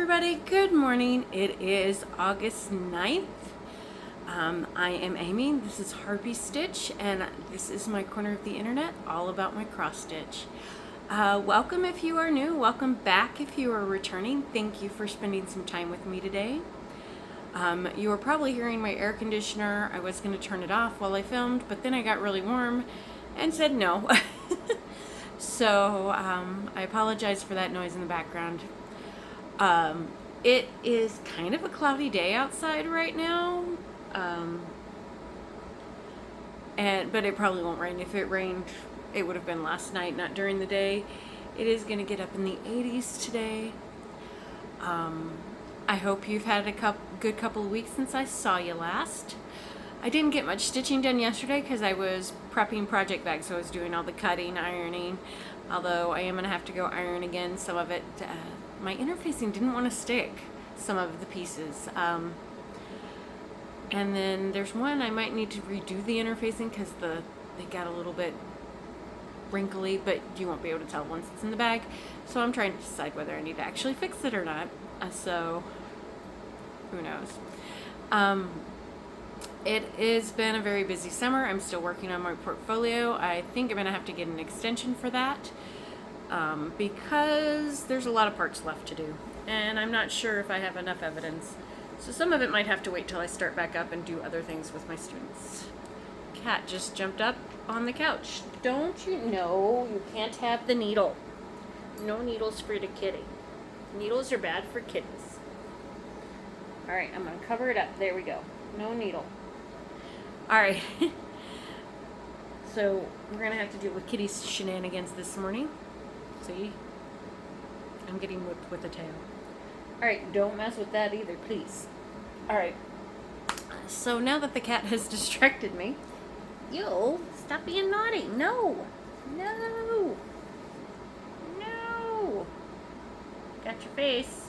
everybody, good morning. It is August 9th. I am Amy, this is Harpy Stitch, and this is my corner of the internet all about my cross stitch. Welcome if you are new, welcome back if you are returning. Thank you for spending some time with me today. You are probably hearing my air conditioner. I was going to turn it off while I filmed, but then I got really warm and said no. So I apologize for that noise in the background. It is kind of a cloudy day outside right now, but it probably won't rain. If it rained, it would have been last night, not during the day. It is going to get up in the 80s today. I hope you've had a good couple of weeks since I saw you last. I didn't get much stitching done yesterday because I was prepping project bags, so I was doing all the cutting, ironing, although I am going to have to go iron again some of it. My interfacing didn't want to stick, some of the pieces. And then there's one I might need to redo the interfacing because they got a little bit wrinkly, but you won't be able to tell once it's in the bag. So I'm trying to decide whether I need to actually fix it or not. So who knows? It has been a very busy summer. I'm still working on my portfolio. I think I'm going to have to get an extension for that. Because there's a lot of parts left to do, and I'm not sure if I have enough evidence, so some of it might have to wait till I start back up and do other things with my students. Cat just jumped up on the couch. Don't you know you can't have the needle? No needles for the kitty. Needles are bad for kittens. Alright, I'm going to cover it up. There we go. No needle. Alright. So we're going to have to deal with kitty's shenanigans this morning. See? I'm getting whipped with a tail. Alright, don't mess with that either, please. Alright. So now that the cat has distracted me, yo, stop being naughty. No. No. No. Got your face.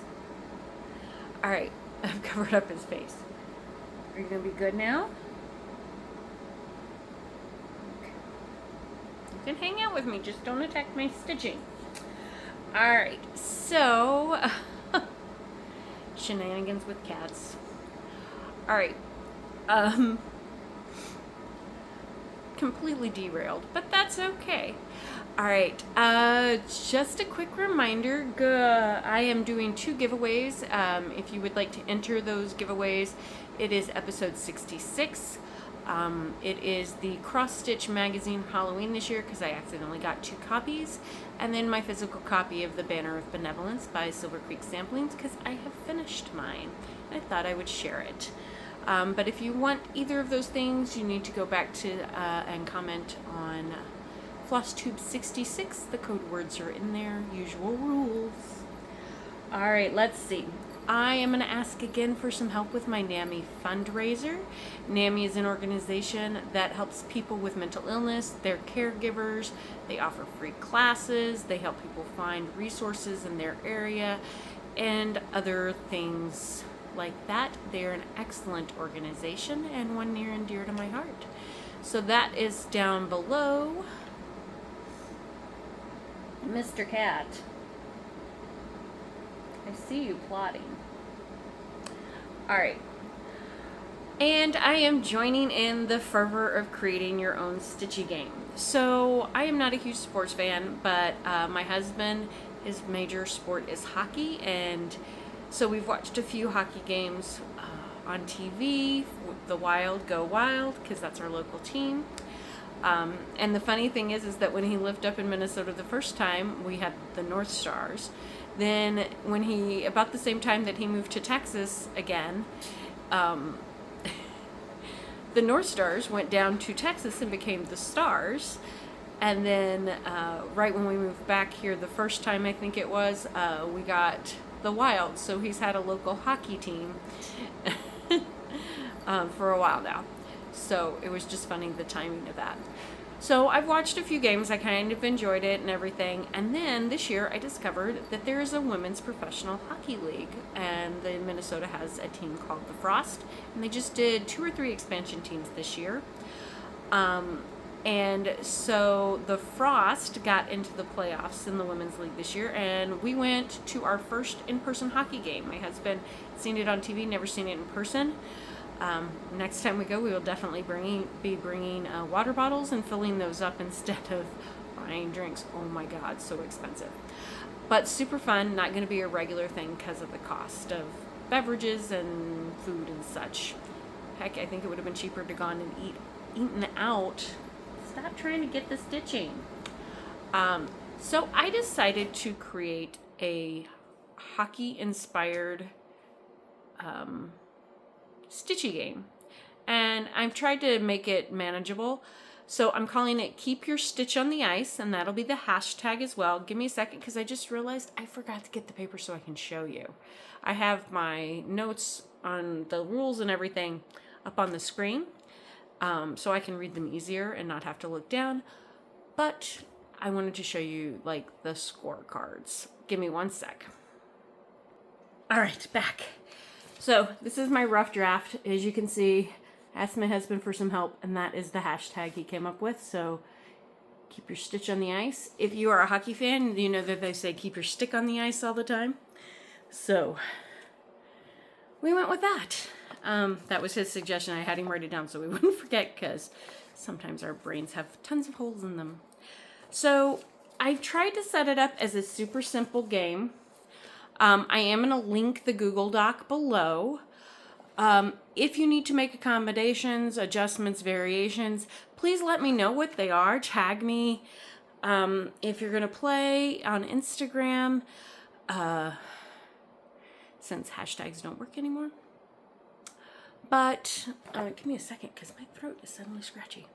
Alright, I've covered up his face. Are you going to be good now? You can hang out with me, just don't attack my stitching. Alright, so shenanigans with cats. Alright, completely derailed, but that's okay. Alright, just a quick reminder, I am doing 2 giveaways. If you would like to enter those giveaways, it is episode 66. It is the Crossstitch magazine Halloween this year because I accidentally got 2 copies, and then my physical copy of the Banner of Benevolence by Silver Creek Samplings because I have finished mine. I thought I would share it. But if you want either of those things, you need to go back to and comment on Flosstube 66. The code words are in there, usual rules. Alright, let's see. I am going to ask again for some help with my NAMI fundraiser. NAMI is an organization that helps people with mental illness, their caregivers. They offer free classes. They help people find resources in their area and other things like that. They're an excellent organization and one near and dear to my heart. So that is down below. Mr. Cat, I see you plotting. Alright. And I am joining in the fervor of creating your own stitchy game. So, I am not a huge sports fan, but my husband, his major sport is hockey, and so we've watched a few hockey games on TV, the Wild Go Wild, because that's our local team. And the funny thing is that when he lived up in Minnesota the first time, we had the North Stars. Then when about the same time that he moved to Texas again, the North Stars went down to Texas and became the Stars. And then right when we moved back here the first time, I think it was, we got the Wild. So he's had a local hockey team for a while now. So it was just funny, the timing of that. So I've watched a few games, I kind of enjoyed it and everything, and then this year I discovered that there is a women's professional hockey league, and Minnesota has a team called the Frost, and they just did 2 or 3 expansion teams this year. And so the Frost got into the playoffs in the Women's League this year, and we went to our first in-person hockey game. My husband seen it on TV, never seen it in person. Next time we go, we will definitely be bringing water bottles and filling those up instead of buying drinks. Oh my God, so expensive. But super fun, not going to be a regular thing because of the cost of beverages and food and such. Heck, I think it would have been cheaper to gone and eaten out. Stop trying to get the stitching. So I decided to create a hockey-inspired stitchy game. And I've tried to make it manageable. So I'm calling it Keep Your Stitch on the Ice, and that'll be the hashtag as well. Give me a second, because I just realized I forgot to get the paper so I can show you. I have my notes on the rules and everything up on the screen, so I can read them easier and not have to look down. But I wanted to show you like the scorecards. Give me one sec. All right, back. So this is my rough draft. As you can see, I asked my husband for some help, and that is the hashtag he came up with. So keep your stitch on the ice. If you are a hockey fan, you know that they say keep your stick on the ice all the time. So we went with that. That was his suggestion. I had him write it down so we wouldn't forget, because sometimes our brains have tons of holes in them. So I tried to set it up as a super simple game. I am going to link the Google Doc below. If you need to make accommodations, adjustments, variations, please let me know what they are. Tag me. If you're going to play on Instagram, since hashtags don't work anymore. But give me a second, because my throat is suddenly scratchy.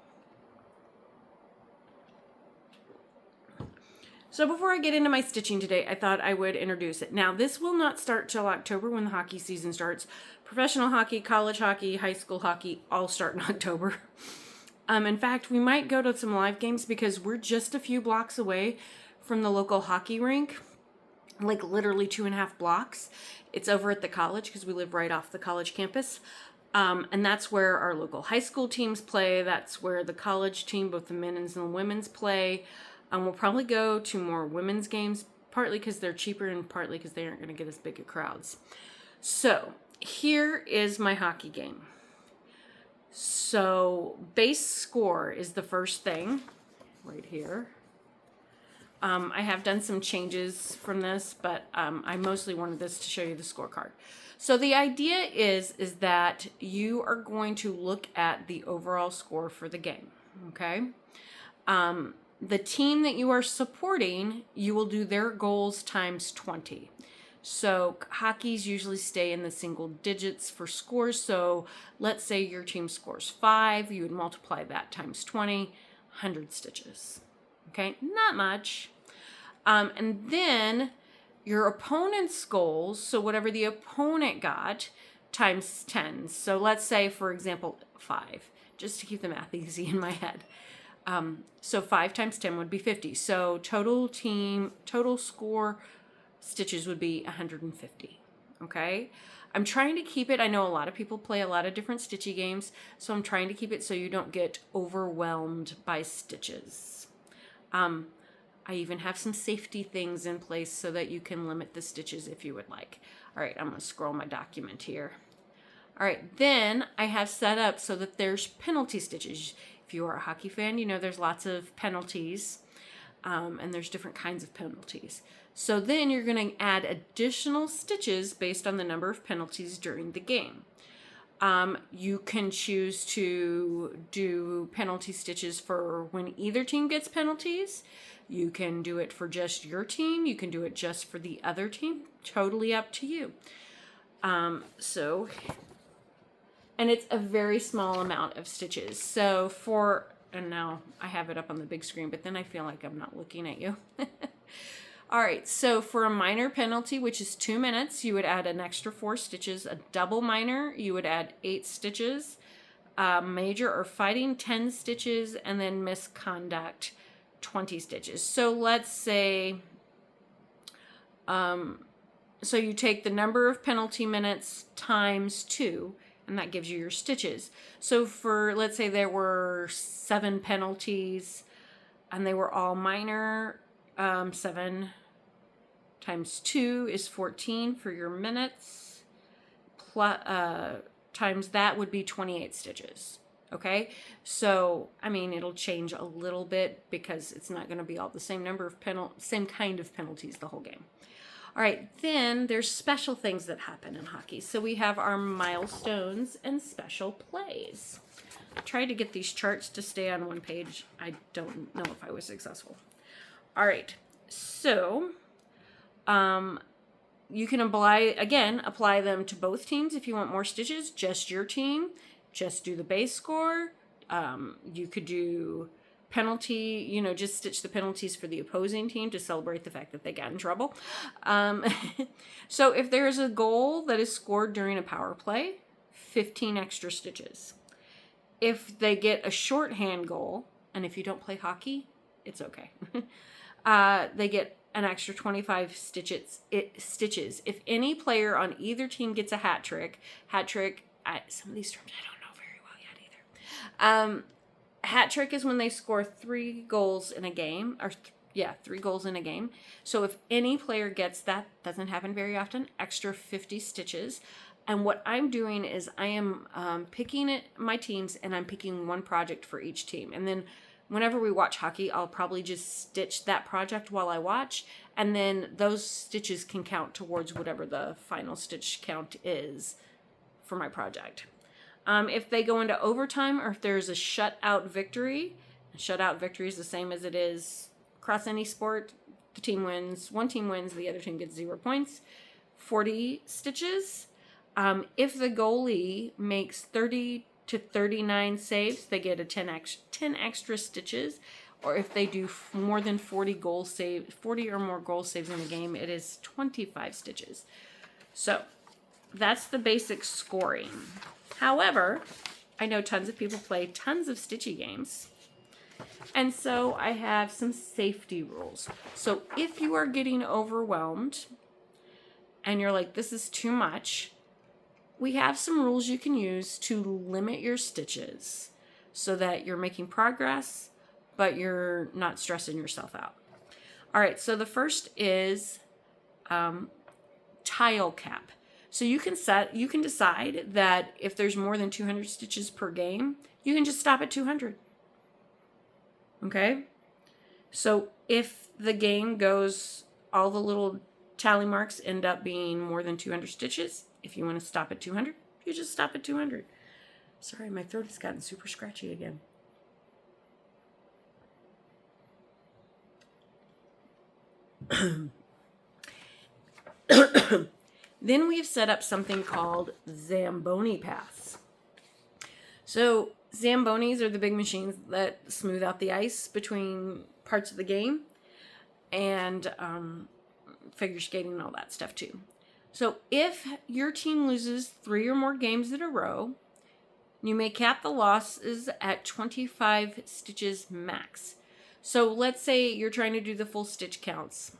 So before I get into my stitching today, I thought I would introduce it. Now, this will not start till October when the hockey season starts. Professional hockey, college hockey, high school hockey all start in October. In fact, we might go to some live games because we're just a few blocks away from the local hockey rink, like literally 2.5 blocks. It's over at the college because we live right off the college campus. And that's where our local high school teams play. That's where the college team, both the men's and the women's, play. We'll probably go to more women's games, partly because they're cheaper and partly because they aren't going to get as big of crowds. So here is my hockey game. So base score is the first thing right here. I have done some changes from this, but I mostly wanted this to show you the scorecard. So the idea is that you are going to look at the overall score for the game, okay? The team that you are supporting, you will do their goals times 20. So hockeys usually stay in the single digits for scores. So let's say your team scores 5, you would multiply that times 20, 100 stitches. Okay, not much. And then your opponent's goals, so whatever the opponent got, times 10. So let's say, for example, 5, just to keep the math easy in my head. So 5 times 10 would be 50. So total score stitches would be 150. Okay. I'm trying to keep it. I know a lot of people play a lot of different stitchy games, so I'm trying to keep it so you don't get overwhelmed by stitches. I even have some safety things in place so that you can limit the stitches if you would like. All right. I'm going to scroll my document here. All right. Then I have set up so that there's penalty stitches. If you are a hockey fan, you know there's lots of penalties, and there's different kinds of penalties. So then you're going to add additional stitches based on the number of penalties during the game. You can choose to do penalty stitches for when either team gets penalties. You can do it for just your team. You can do it just for the other team. Totally up to you. And it's a very small amount of stitches. So and now I have it up on the big screen, but then I feel like I'm not looking at you. All right, so for a minor penalty, which is 2 minutes, you would add an extra 4 stitches. A double minor, you would add 8 stitches. Major or fighting, 10 stitches, and then misconduct, 20 stitches. So let's say, so you take the number of penalty minutes times 2, and that gives you your stitches. So for, let's say there were 7 penalties, and they were all minor, 7 times 2 is 14 for your minutes, plus, times that would be 28 stitches. Okay, so I mean it'll change a little bit because it's not going to be all the same number of same kind of penalties the whole game. All right, then there's special things that happen in hockey. So we have our milestones and special plays. I tried to get these charts to stay on one page. I don't know if I was successful. All right, so you can apply them to both teams if you want more stitches. Just your team, just do the base score. You could do penalty, you know, just stitch the penalties for the opposing team to celebrate the fact that they got in trouble. So if there's a goal that is scored during a power play, 15 extra stitches. If they get a shorthand goal, and if you don't play hockey, it's okay. They get an extra 25 stitches. If any player on either team gets a hat trick, some of these terms I don't know very well yet either. Hat trick is when they score 3 goals in a game, or 3 goals in a game. So if any player gets that, doesn't happen very often, extra 50 stitches. And what I'm doing is I am picking my teams, and I'm picking one project for each team. And then whenever we watch hockey, I'll probably just stitch that project while I watch, and then those stitches can count towards whatever the final stitch count is for my project. If they go into overtime, or if there's a shutout victory is the same as it is across any sport. The team wins, one team wins, the other team gets 0 points, 40 stitches. If the goalie makes 30 to 39 saves, they get a 10 extra stitches. Or if they do more than 40 or more goal saves in a game, it is 25 stitches. So that's the basic scoring. However, I know tons of people play tons of stitchy games. And so I have some safety rules. So if you are getting overwhelmed and you're like, this is too much, we have some rules you can use to limit your stitches so that you're making progress, but you're not stressing yourself out. All right, so the first is tile cap. So you can decide that if there's more than 200 stitches per game, you can just stop at 200. Okay? So if the game goes, all the little tally marks end up being more than 200 stitches, if you want to stop at 200, you just stop at 200. Sorry, my throat has gotten super scratchy again. Then we've set up something called Zamboni paths. So Zambonis are the big machines that smooth out the ice between parts of the game, and figure skating and all that stuff too. So if your team loses 3 or more games in a row, you may cap the losses at 25 stitches max. So let's say you're trying to do the full stitch counts,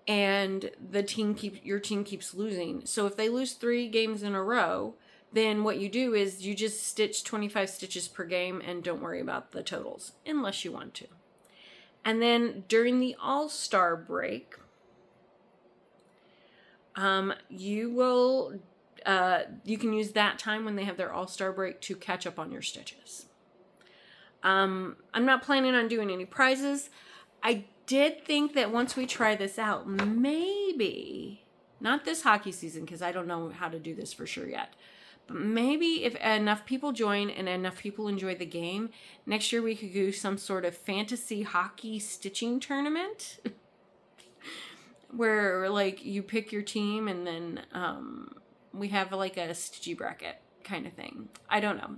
and your team keeps losing. So if they lose 3 games in a row, then what you do is you just stitch 25 stitches per game and don't worry about the totals unless you want to. And then during the All-Star break, you can use that time when they have their All-Star break to catch up on your stitches. I'm not planning on doing any prizes. I did think that once we try this out, maybe, not this hockey season, because I don't know how to do this for sure yet, but maybe if enough people join and enough people enjoy the game, next year we could do some sort of fantasy hockey stitching tournament where like you pick your team and then we have like a stitchy bracket kind of thing. I don't know.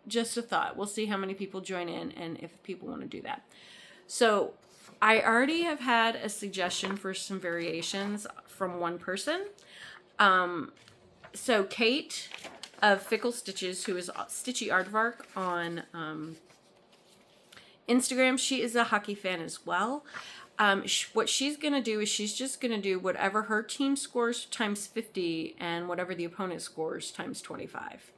Just a thought. We'll see how many people join in and if people want to do that. So I already have had a suggestion for some variations from one person. So Kate of Fickle Stitches, who is Stitchy Aardvark on Instagram, she is a hockey fan as well. What she's going to do is she's just going to do whatever her team scores times 50 and whatever the opponent scores times 25.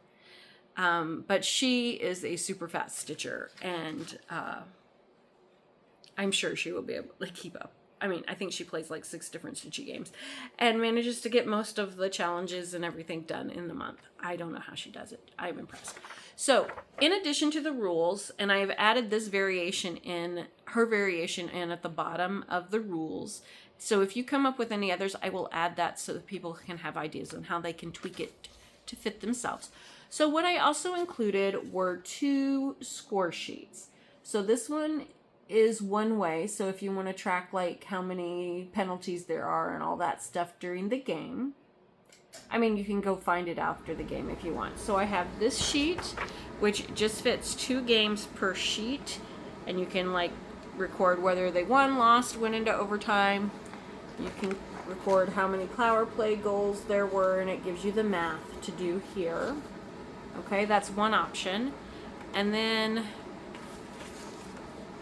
But she is a super fast stitcher, and I'm sure she will be able to keep up. I mean, I think she plays like 6 different stitchy games and manages to get most of the challenges and everything done in the month. I don't know how she does it. I'm impressed. So in addition to the rules, and I have added this variation in, her variation in at the bottom of the rules. So if you come up with any others, I will add that so that people can have ideas on how they can tweak it to fit themselves. So what I also included were 2 score sheets. So this one is one way. So if you want to track like how many penalties there are and all that stuff during the game, I mean, you can go find it after the game if you want. So I have this sheet, which just fits 2 games per sheet, and you can like record whether they won, lost, went into overtime. You can record how many power play goals there were, and it gives you the math to do here. Okay, that's one option. And then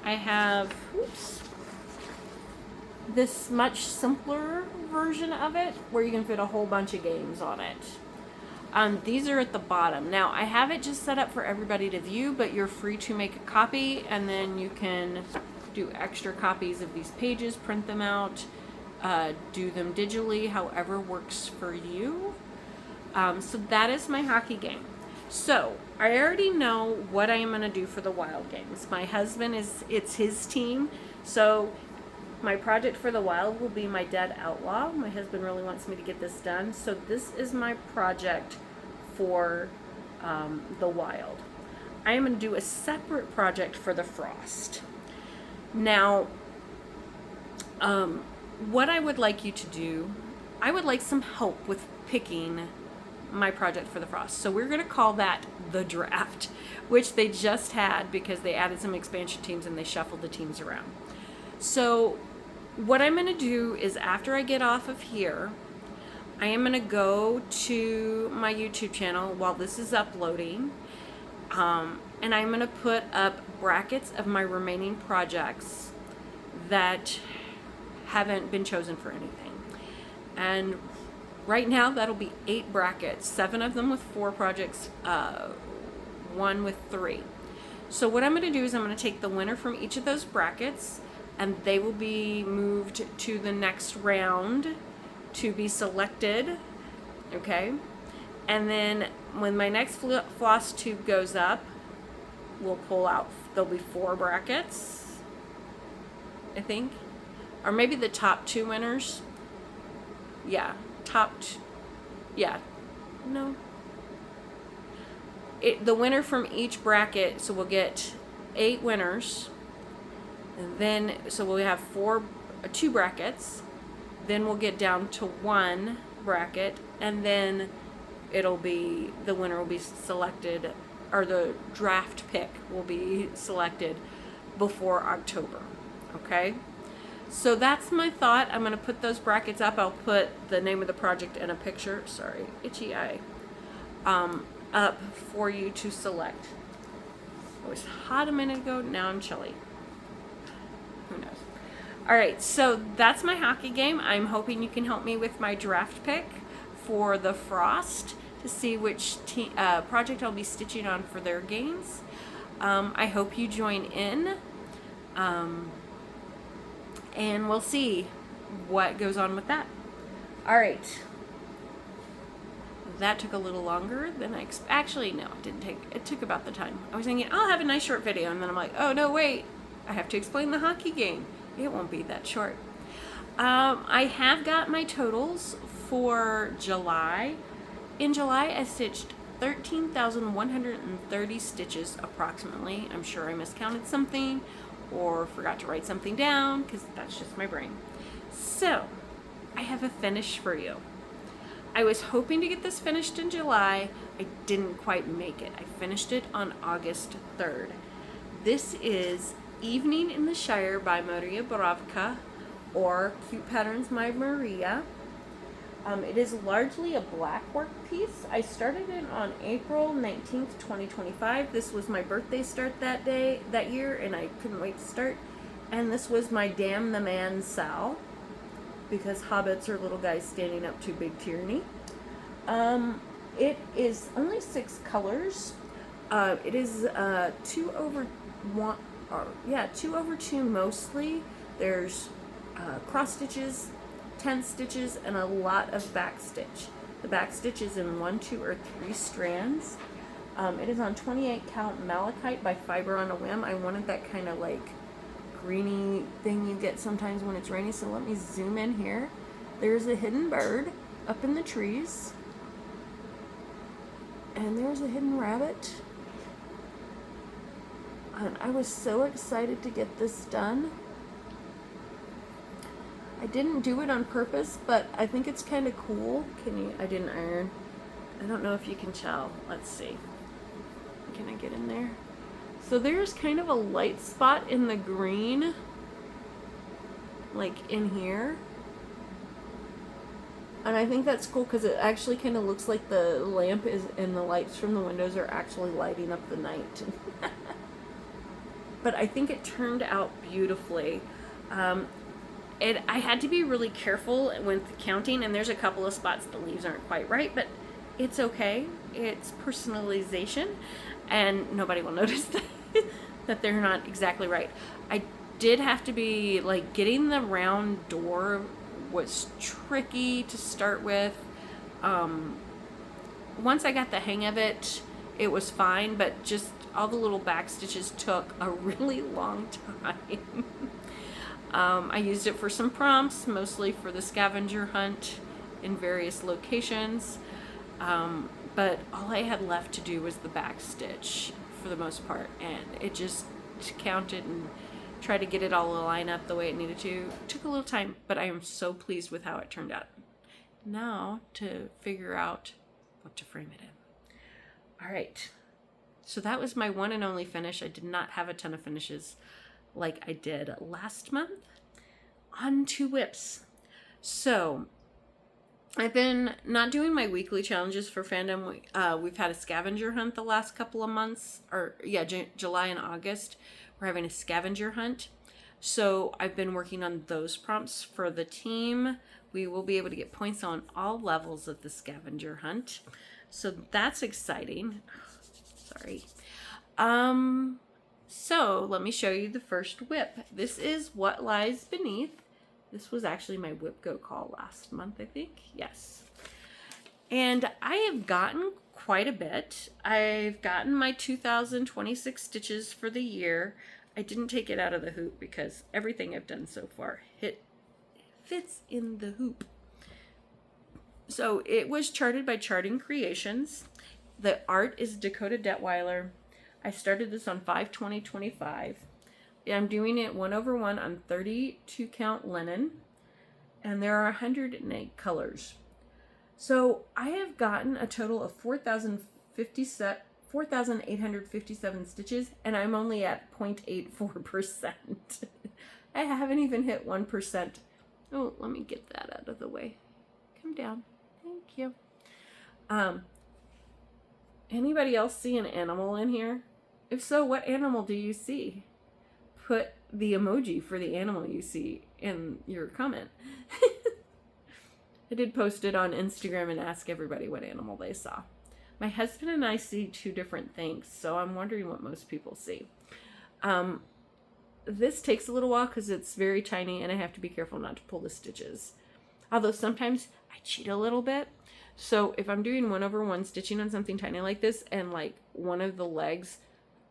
I have, this much simpler version of it where you can fit a whole bunch of games on it. These are at the bottom. Now, I have it just set up for everybody to view, but you're free to make a copy, and then you can do extra copies of these pages, print them out, do them digitally, however works for you. So that is my hockey game. So I already know what I am going to do for the wild games. My husband it's his team. So my project for the wild will be my Dead Outlaw. My husband really wants me to get this done. So this is my project for the wild. I am going to do a separate project for the frost. Now, what I would like you to do, I would like some help with picking my project for the frost. So we're going to call that the draft, which they just had because they added some expansion teams and they shuffled the teams around. So what I'm going to do is after I get off of here, I am going to go to my YouTube channel while this is uploading, and I'm going to put up brackets of my remaining projects that haven't been chosen for anything. And right now that'll be 8 brackets, 7 of them with 4 projects, 1 with 3. So what I'm going to do is I'm going to take the winner from each of those brackets, and they will be moved to the next round to be selected, okay? And then when my next Flosstube goes up, we'll pull out, there'll be 4 brackets, I think. Or maybe the top 2 winners. Yeah, the winner from each bracket, so we'll get 8 winners, and then so we'll have 2 brackets, then we'll get down to 1 bracket, and then it'll be, the winner will be selected, or the draft pick will be selected before October. Okay, so that's my thought. I'm going to put those brackets up. I'll put the name of the project and a picture, sorry, itchy eye, up for you to select. It was hot a minute ago, now I'm chilly. Who knows? All right, so that's my hockey game. I'm hoping you can help me with my draft pick for the Frost to see which project I'll be stitching on for their games. I hope you join in. And we'll see what goes on with that. All right. That took a little longer than I actually, no, it didn't take. It took about the time. I was thinking, I'll have a nice short video, and then I'm like, oh no, wait, I have to explain the hockey game. It won't be that short. I have got my totals for July. In July, I stitched 13,130 stitches approximately. I'm sure I miscounted something or forgot to write something down because that's just my brain. So I have a finish for you. I was hoping to get this finished in July. I didn't quite make it. I finished it on August 3rd. This is Evening in the Shire by Maria Brovko, or Cute Patterns by Maria. It is largely a black work piece. I started it on April 19th, 2025. This was my birthday start that year, and I couldn't wait to start. And this was my Damn the Man Sal, because hobbits are little guys standing up to big tyranny. It is only 6 colors. It is 2/1, or yeah, 2/2 mostly. There's cross stitches, 10 stitches, and a lot of back stitch. The back stitch is in 1, 2, or 3 strands. It is on 28 count malachite by Fiber on a Whim. I wanted that kind of like greeny thing you get sometimes when it's rainy, so let me zoom in here. There's a hidden bird up in the trees, and there's a hidden rabbit, and I was so excited to get this done. I didn't do it on purpose, but I think it's kind of cool. I didn't iron. I don't know if you can tell. Let's see. Can I get in there? So there's kind of a light spot in the green, like in here. And I think that's cool because it actually kind of looks like the lamp is, and the lights from the windows are actually lighting up the night. But I think it turned out beautifully. I had to be really careful with counting, and there's a couple of spots the leaves aren't quite right, but it's okay. It's personalization, and nobody will notice that they're not exactly right. I did have to be, like, getting the round door was tricky to start with. Once I got the hang of it, it was fine, but just all the little back stitches took a really long time. I used it for some prompts, mostly for the scavenger hunt in various locations. But all I had left to do was the back stitch for the most part, and it just counted and tried to get it all to line up the way it needed to. It took a little time, but I am so pleased with how it turned out. Now to figure out what to frame it in. All right, so that was my one and only finish. I did not have a ton of finishes like I did last month. On to whips. So I've been not doing my weekly challenges for fandom. We've had a scavenger hunt the last couple of months, or yeah, July and August. We're having a scavenger hunt. So I've been working on those prompts for the team. We will be able to get points on all levels of the scavenger hunt. So that's exciting. Sorry. So let me show you the first whip. This is What Lies Beneath. This was actually my whip go call last month, I think. Yes. And I have gotten quite a bit. I've gotten my 2,026 stitches for the year. I didn't take it out of the hoop because everything I've done so far fits in the hoop. So it was charted by Charting Creations. The art is Dakota Detweiler. I started this on 5/20/25. I'm doing it 1/1 on 32 count linen, and there are 108 colors. So I have gotten a total of 4,857 stitches, and I'm only at 0.84%. I haven't even hit 1%. Oh, let me get that out of the way. Come down. Thank you. Anybody else see an animal in here? If so, what animal do you see? Put the emoji for the animal you see in your comment. I did post it on Instagram and ask everybody what animal they saw. My husband and I see 2 different things, so I'm wondering what most people see. This takes a little while because it's very tiny and I have to be careful not to pull the stitches. Although sometimes I cheat a little bit. So if I'm doing 1/1 stitching on something tiny like this and like one of the legs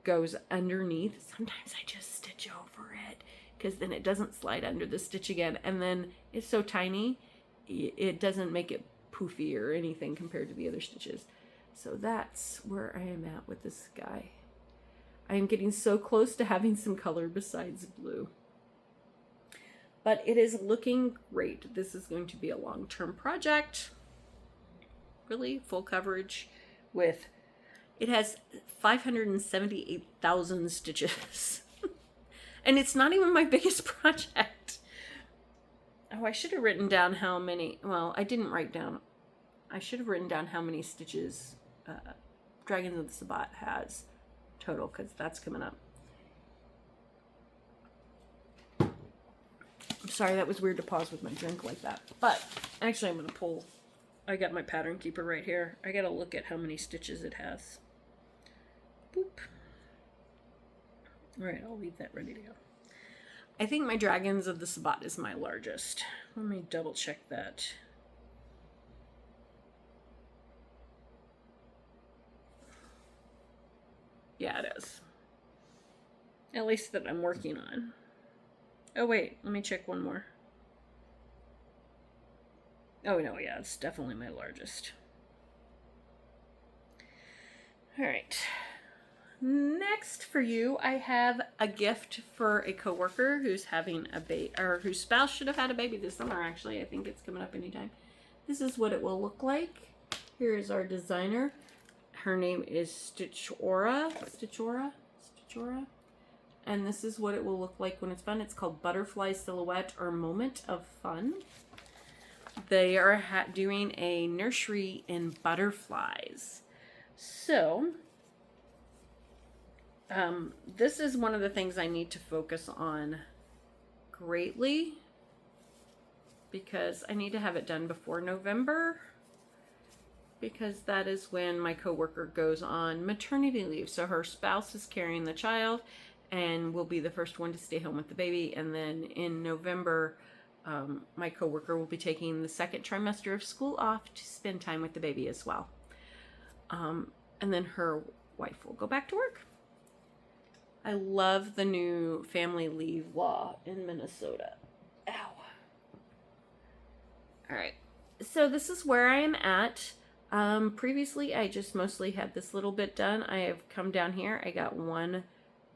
goes underneath, sometimes I just stitch over it because then it doesn't slide under the stitch again, and then it's so tiny it doesn't make it poofy or anything compared to the other stitches. So that's where I am at with this guy. I am getting so close to having some color besides blue, but it is looking great. This is going to be a long-term project, really full coverage with it has 578,000 stitches. And it's not even my biggest project. Oh, I should have written down how many. Well, I didn't write down. I should have written down how many stitches Dragons of the Sabbat has total, because that's coming up. I'm sorry, that was weird to pause with my drink like that. But actually I'm going to pull. I got my pattern keeper right here. I got to look at how many stitches it has. Boop. All right, I'll leave that ready to go. I think my Dragons of the Sabbat is my largest. Let me double check that. Yeah, it is. At least that I'm working on. Oh wait, let me check one more. Oh no, yeah, it's definitely my largest. All right. Next for you, I have a gift for a coworker who's having a baby, or whose spouse should have had a baby this summer, actually. I think it's coming up anytime. This is what it will look like. Here is our designer. Her name is Stitchora. And this is what it will look like when it's done. It's called Butterfly Silhouette or Moment of Fun. They are doing a nursery in butterflies. So, this is one of the things I need to focus on greatly because I need to have it done before November, because that is when my coworker goes on maternity leave. So her spouse is carrying the child and will be the first one to stay home with the baby. And then in November, my coworker will be taking the second trimester of school off to spend time with the baby as well. And then her wife will go back to work. I love the new family leave law in Minnesota. Ow. All right. So this is where I am at. Previously, I just mostly had this little bit done. I have come down here. I got one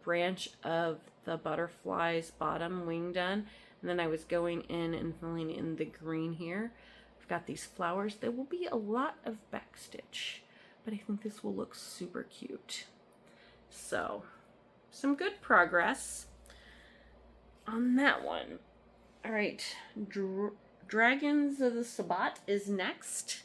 branch of the butterfly's bottom wing done. And then I was going in and filling in the green here. I've got these flowers. There will be a lot of backstitch, but I think this will look super cute. So, some good progress on that one. All right, Dragons of the Sabbat is next.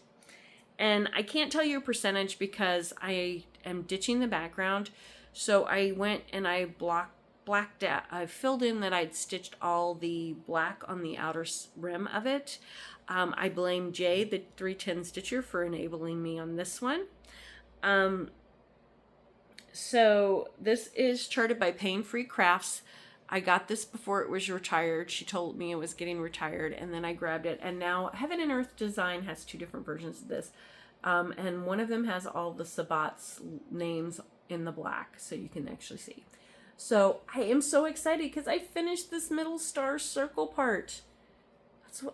And I can't tell you a percentage because I am ditching the background. So I went and I blacked out. I filled in that I'd stitched all the black on the outer rim of it. I blame Jay, the 310 stitcher, for enabling me on this one. So this is charted by Paine Free Crafts. I got this before it was retired. She told me it was getting retired, and then I grabbed it. And now Heaven and Earth Design has two different versions of this. And one of them has all the Sabbat's names in the black, so you can actually see. So I am so excited because I finished this middle star circle part.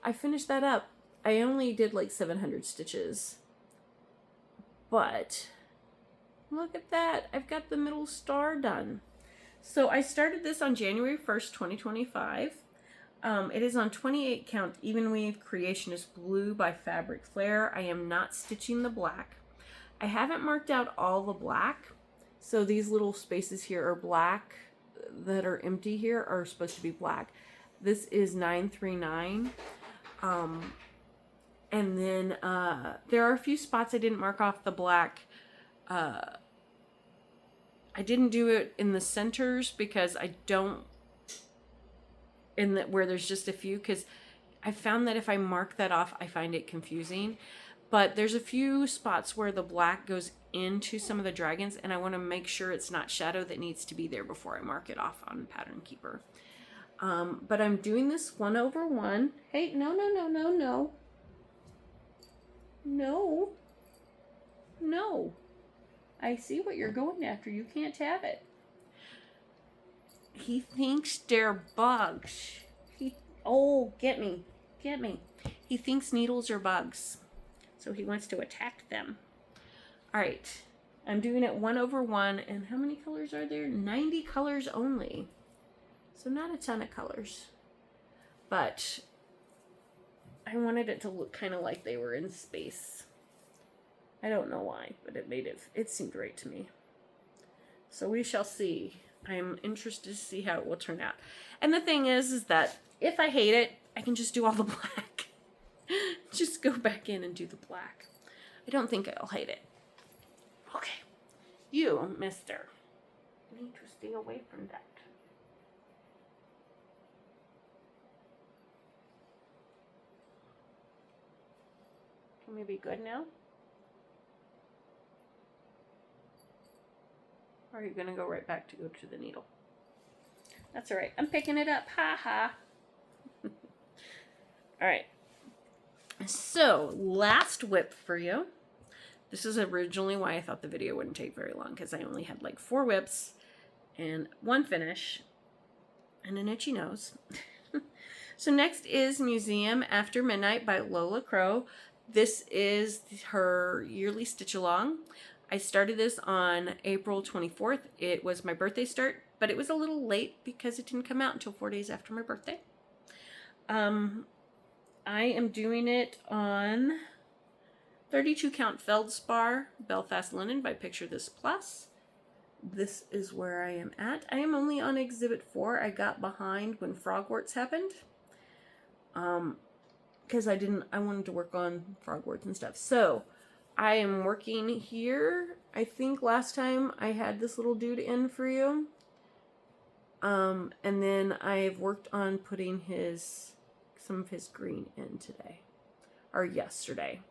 I finished that up. I only did like 700 stitches. But look at that. I've got the middle star done. So I started this on January 1st, 2025. It is on 28 count even weave. Creation is blue by Fabric Flair. I am not stitching the black. I haven't marked out all the black. So these little spaces here are black that are empty here are supposed to be black. This is 939. And then there are a few spots I didn't mark off the black. I didn't do it in the centers because I don't, where there's just a few, because I found that if I mark that off, I find it confusing. But there's a few spots where the black goes into some of the dragons, and I want to make sure it's not shadow that needs to be there before I mark it off on Pattern Keeper. But I'm doing this 1/1. Hey, no. No. I see what you're going after. You can't have it. He thinks they're bugs. Oh, get me. He thinks needles are bugs. So he wants to attack them. All right. I'm doing it 1/1. And how many colors are there? 90 colors only. So not a ton of colors. But I wanted it to look kind of like they were in space. I don't know why, but it seemed right to me. So we shall see. I'm interested to see how it will turn out. And the thing is that if I hate it, I can just do all the black. Just go back in and do the black. I don't think I'll hate it. Okay. You, mister, need to stay away from that. Can we be good now? Or are you gonna go right back to go to the needle? That's all right. I'm picking it up. Ha ha. All right. So, last whip for you. This is originally why I thought the video wouldn't take very long, because I only had like 4 whips and 1 finish and an itchy nose. So next is Museum After Midnight by Lola Crow. This is her yearly stitch along. I started this on April 24th. It was my birthday start, but it was a little late because it didn't come out until 4 days after my birthday. I am doing it on 32 count Feldspar Belfast Linen by Picture This Plus. This is where I am at. I am only on Exhibit 4. I got behind when Frogwarts happened. Because I wanted to work on Frogwarts and stuff. So, I am working here. I think last time I had this little dude in for you. And then I've worked on putting some of his green in today. Or yesterday.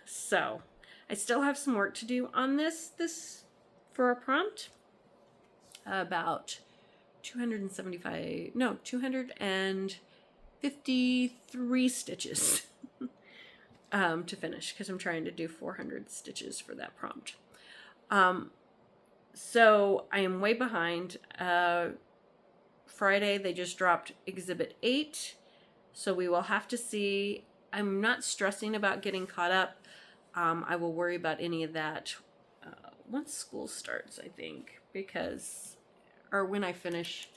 So, I still have some work to do on this for a prompt. About 253 stitches to finish, because I'm trying to do 400 stitches for that prompt. So I am way behind. Friday they just dropped Exhibit 8, so we will have to see. I'm not stressing about getting caught up. I will worry about any of that once school starts, I think, or when I finish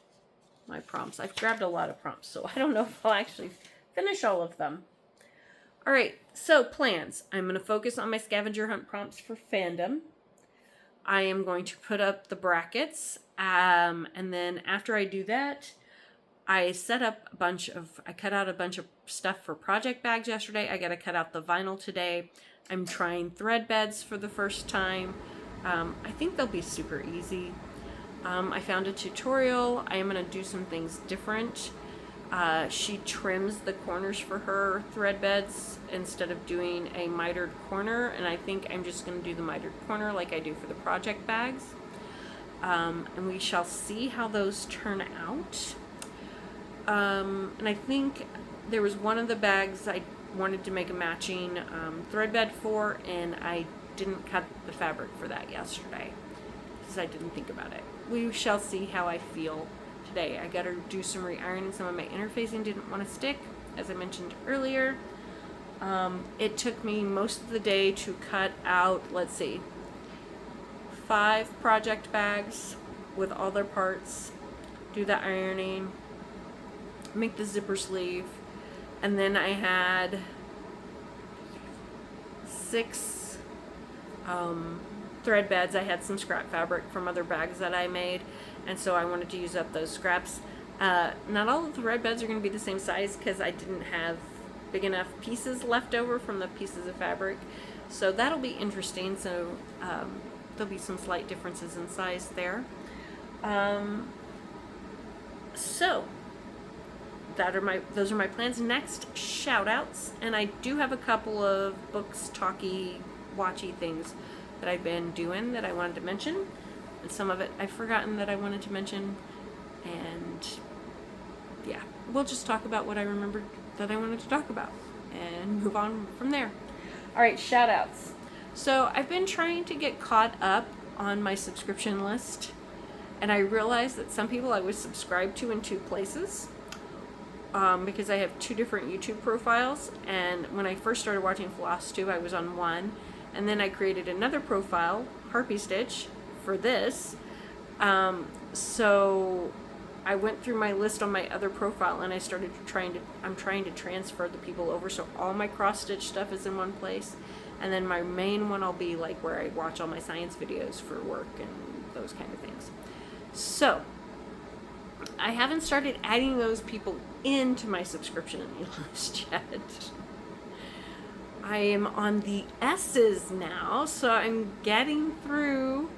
my prompts. I've grabbed a lot of prompts, so I don't know if I'll actually finish all of them. All right, so plans. I'm going to focus on my scavenger hunt prompts for fandom. I am going to put up the brackets, and then after I do that, I cut out a bunch of stuff for project bags yesterday. I got to cut out the vinyl today. I'm trying thread beds for the first time. I think they'll be super easy. I found a tutorial. I am going to do some things different. She trims the corners for her thread beds instead of doing a mitered corner, and I think I'm just going to do the mitered corner like I do for the project bags. And we shall see how those turn out. And I think there was one of the bags I wanted to make a matching thread bed for, and I didn't cut the fabric for that yesterday because I didn't think about it. We shall see how I feel today. I got to do some re-ironing. Some of my interfacing didn't want to stick, as I mentioned earlier. It took me most of the day to cut out, let's see, 5 project bags with all their parts, do the ironing, make the zipper sleeve, and then I had 6 thread beds. I had some scrap fabric from other bags that I made, and so I wanted to use up those scraps. Not all of the thread beds are going to be the same size because I didn't have big enough pieces left over from the pieces of fabric, so that'll be interesting. So there'll be some slight differences in size there. So those are my plans. Next, shout-outs, and I do have a couple of books, talky, watchy things that I've been doing that I wanted to mention, and some of it I've forgotten that I wanted to mention, and yeah, we'll just talk about what I remembered that I wanted to talk about and move on from there. All right, shout-outs. So I've been trying to get caught up on my subscription list, and I realized that some people I was subscribed to in 2 places. Because I have 2 different YouTube profiles, and when I first started watching Flosstube, I was on one, and then I created another profile, Harpy Stitch, for this. So I went through my list on my other profile, and I started I'm trying to transfer the people over, so all my cross stitch stuff is in one place, and then my main one will be like where I watch all my science videos for work and those kind of things. So I haven't started adding those people into my subscription list yet. I am on the S's now, so I'm getting through.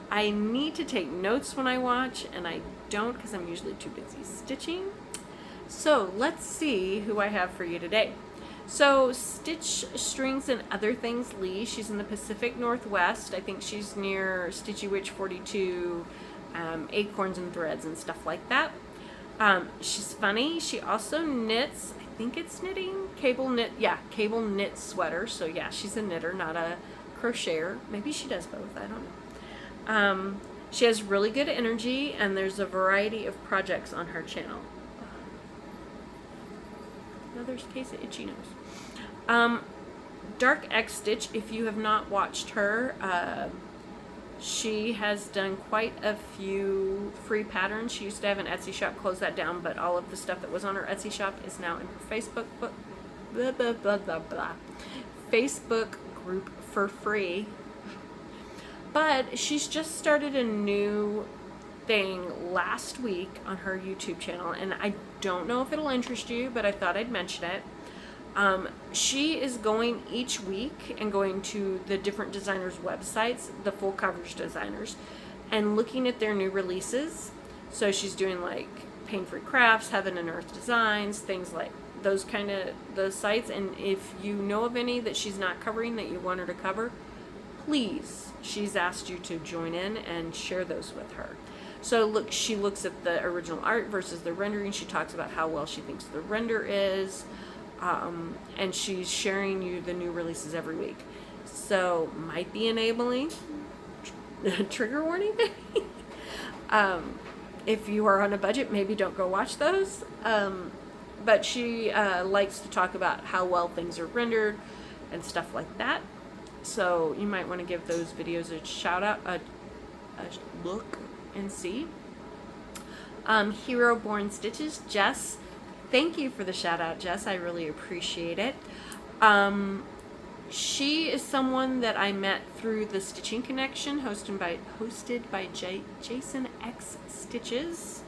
I need to take notes when I watch, and I don't because I'm usually too busy stitching. So let's see who I have for you today. So Stitch Strings and Other Things Lee, she's in the Pacific Northwest. I think she's near Stitchy Witch 42, Acorns and Threads and stuff like that. She's funny. She also knits, I think it's knitting, cable knit sweaters. So yeah, she's a knitter, not a crocheter. Maybe she does both, I don't know. She has really good energy, and there's a variety of projects on her channel. Another case of itchy nose. Dark X Stitch, if you have not watched her, she has done quite a few free patterns. She used to have an Etsy shop, closed that down, but all of the stuff that was on her Etsy shop is now in her Facebook group for free. But she's just started a new thing last week on her YouTube channel, and I don't know if it'll interest you, but I thought I'd mention it. She is going each week and going to the different designers' websites, the full coverage designers, and looking at their new releases. So she's doing like Paine Free Crafts, Heaven and Earth Designs, things like those kind of those sites. And if you know of any that she's not covering that you want her to cover, please, she's asked you to join in and share those with her. So look, she looks at the original art versus the rendering. She talks about how well she thinks the render is. And she's sharing you the new releases every week. So might be enabling. Trigger warning. If you are on a budget, maybe don't go watch those. But she likes to talk about how well things are rendered and stuff like that. So you might want to give those videos a shout out, a look and see. Hero Born Stitches, Jess. Thank you for the shout out, Jess. I really appreciate it. She is someone that I met through the Stitching Connection, hosted by Jason X Stitches.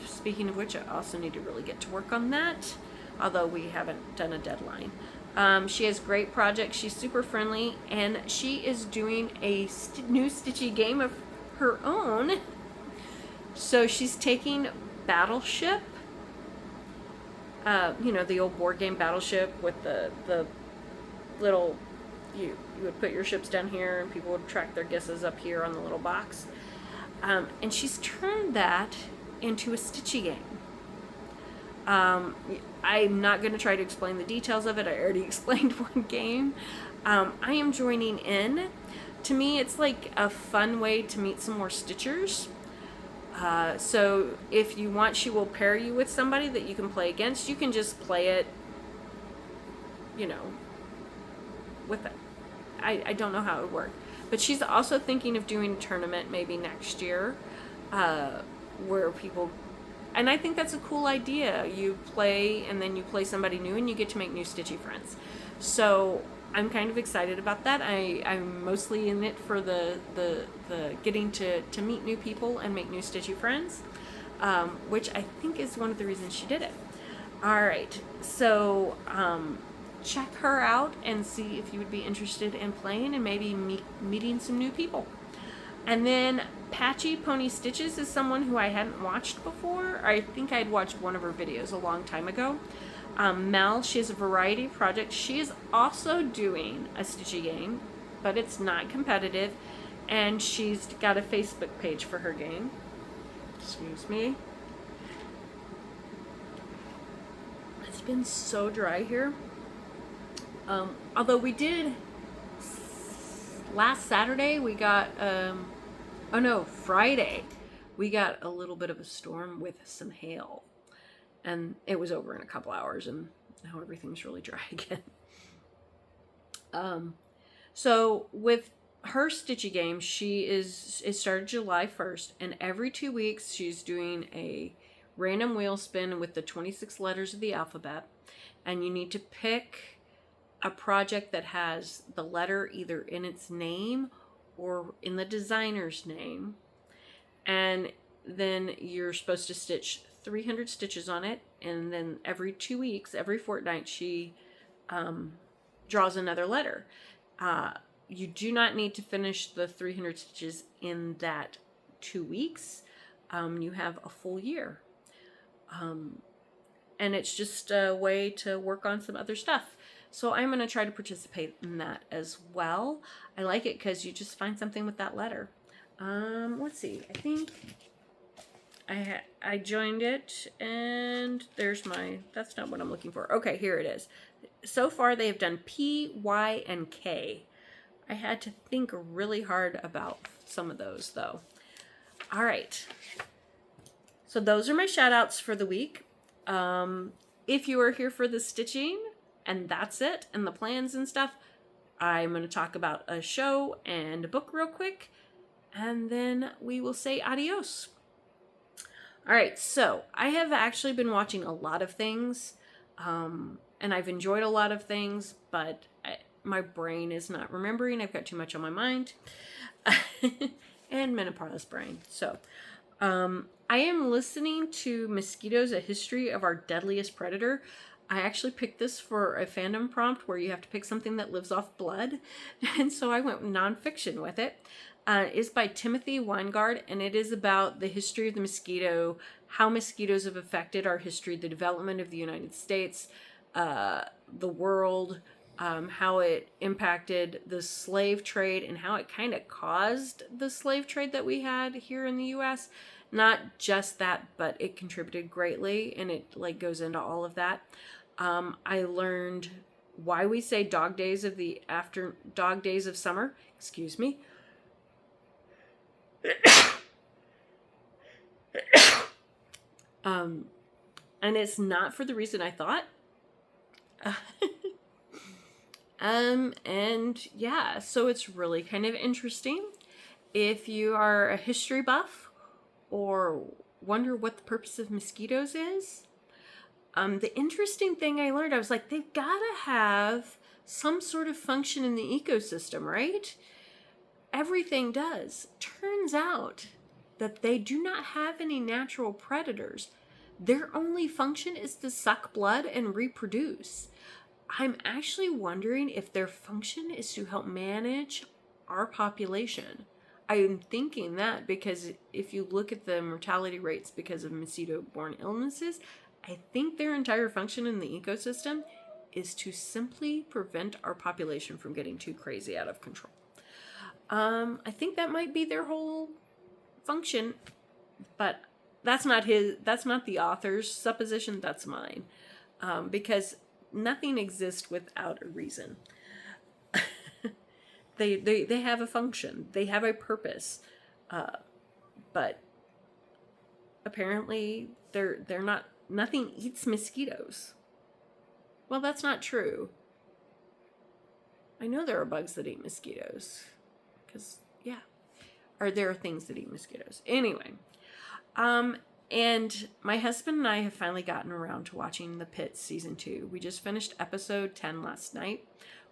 Speaking of which, I also need to really get to work on that, although we haven't done a deadline. She has great projects. She's super friendly, and she is doing a new Stitchy game of her own. So she's taking Battleship, you know, the old board game Battleship with the little, you would put your ships down here and people would track their guesses up here on the little box. And she's turned that into a Stitchy game. I'm not going to try to explain the details of it. I already explained one game. I am joining in. To me, it's like a fun way to meet some more Stitchers. So if you want, she will pair you with somebody that you can play against. You can just play it, you know, with it. I don't know how it would work. But she's also thinking of doing a tournament maybe next year, where people, and I think that's a cool idea. You play and then you play somebody new and you get to make new Stitchy friends. So I'm kind of excited about that. I'm mostly in it for the getting to meet new people and make new Stitchy friends, which I think is one of the reasons she did it. All right, so check her out and see if you would be interested in playing and maybe meeting some new people. And then Patchy Pony Stitches is someone who I hadn't watched before. I think I'd watched one of her videos a long time ago. Mel, she has a variety of projects. She is also doing a Stitchy game, but it's not competitive, and she's got a Facebook page for her game. Excuse me. It's been so dry here. Although we did, last Saturday we got, Friday, we got a little bit of a storm with some hail. And it was over in a couple hours, and now everything's really dry again. So with her Stitchy game, it started July 1st, and every 2 weeks she's doing a random wheel spin with the 26 letters of the alphabet, and you need to pick a project that has the letter either in its name or in the designer's name, and then you're supposed to stitch 300 stitches on it, and then every 2 weeks, every fortnight, she draws another letter. You do not need to finish the 300 stitches in that 2 weeks. You have a full year. and it's just a way to work on some other stuff. So I'm going to try to participate in that as well. I like it because you just find something with that letter. Let's see. I think I joined it, and there's that's not what I'm looking for. Okay, here it is. So far they have done P, Y, and K. I had to think really hard about some of those though. All right. So those are my shout outs for the week. If you are here for the stitching and that's it, and the plans and stuff, I'm going to talk about a show and a book real quick, and then we will say adios. All right, so I have actually been watching a lot of things, and I've enjoyed a lot of things, but my brain is not remembering. I've got too much on my mind, and menopause brain. So I am listening to Mosquitoes, A History of Our Deadliest Predator. I actually picked this for a fandom prompt where you have to pick something that lives off blood, and so I went nonfiction with it. It's by Timothy Weingard, and it is about the history of the mosquito, how mosquitoes have affected our history, the development of the United States, the world, how it impacted the slave trade, and how it kind of caused the slave trade that we had here in the U.S. Not just that, but it contributed greatly, and it goes into all of that. I learned why we say dog days of summer. Excuse me. And it's not for the reason I thought. And yeah, so it's really kind of interesting. If you are a history buff or wonder what the purpose of mosquitoes is, the interesting thing I learned, I was like, they've got to have some sort of function in the ecosystem, right? Everything does. Turns out that they do not have any natural predators. Their only function is to suck blood and reproduce. I'm actually wondering if their function is to help manage our population. I'm thinking that because if you look at the mortality rates because of mosquito-borne illnesses, I think their entire function in the ecosystem is to simply prevent our population from getting too crazy out of control. I think that might be their whole function, but that's not the author's supposition, that's mine. Because nothing exists without a reason. They have a function, they have a purpose, but apparently they're not. Nothing eats mosquitoes. Well, that's not true. I know there are bugs that eat mosquitoes, because or there are things that eat mosquitoes. Anyway, and my husband and I have finally gotten around to watching The Pit season 2. We just finished episode 10 last night.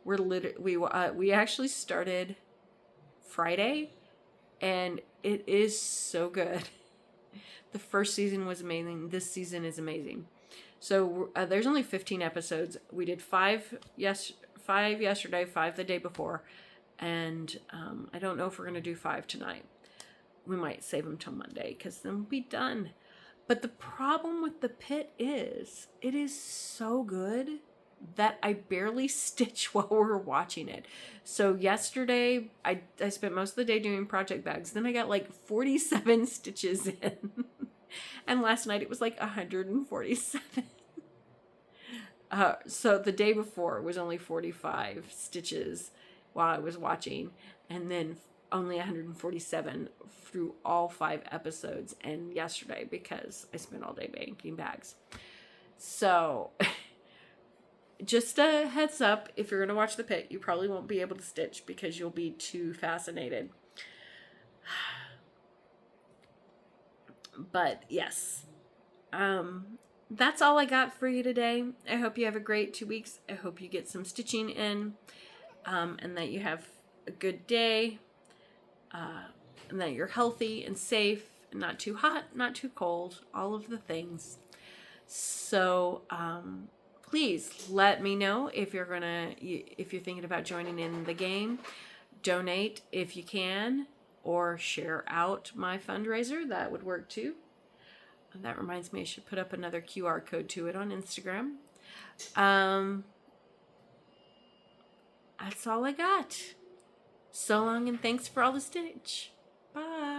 We actually started Friday, and it is so good. The first season was amazing. This season is amazing. So there's only 15 episodes. We did 5 yesterday, 5 the day before, and I don't know if we're going to do 5 tonight. We might save them till Monday because then we'll be done. But the problem with The Pit is it is so good that I barely stitch while we're watching it. So yesterday, I spent most of the day doing project bags. Then I got 47 stitches in. And last night it was 147. So the day before was only 45 stitches while I was watching. And then only 147 through all 5 episodes. And yesterday because I spent all day making bags. So just a heads up, if you're going to watch The Pit, you probably won't be able to stitch because you'll be too fascinated. But yes, that's all I got for you today. I hope you have a great 2 weeks. I hope you get some stitching in, and that you have a good day, and that you're healthy and safe, and not too hot, not too cold, all of the things. So, please let me know if you're thinking about joining in the game. Donate if you can, or share out my fundraiser. That would work too. And that reminds me, I should put up another QR code to it on Instagram. That's all I got. So long and thanks for all the stitch. Bye.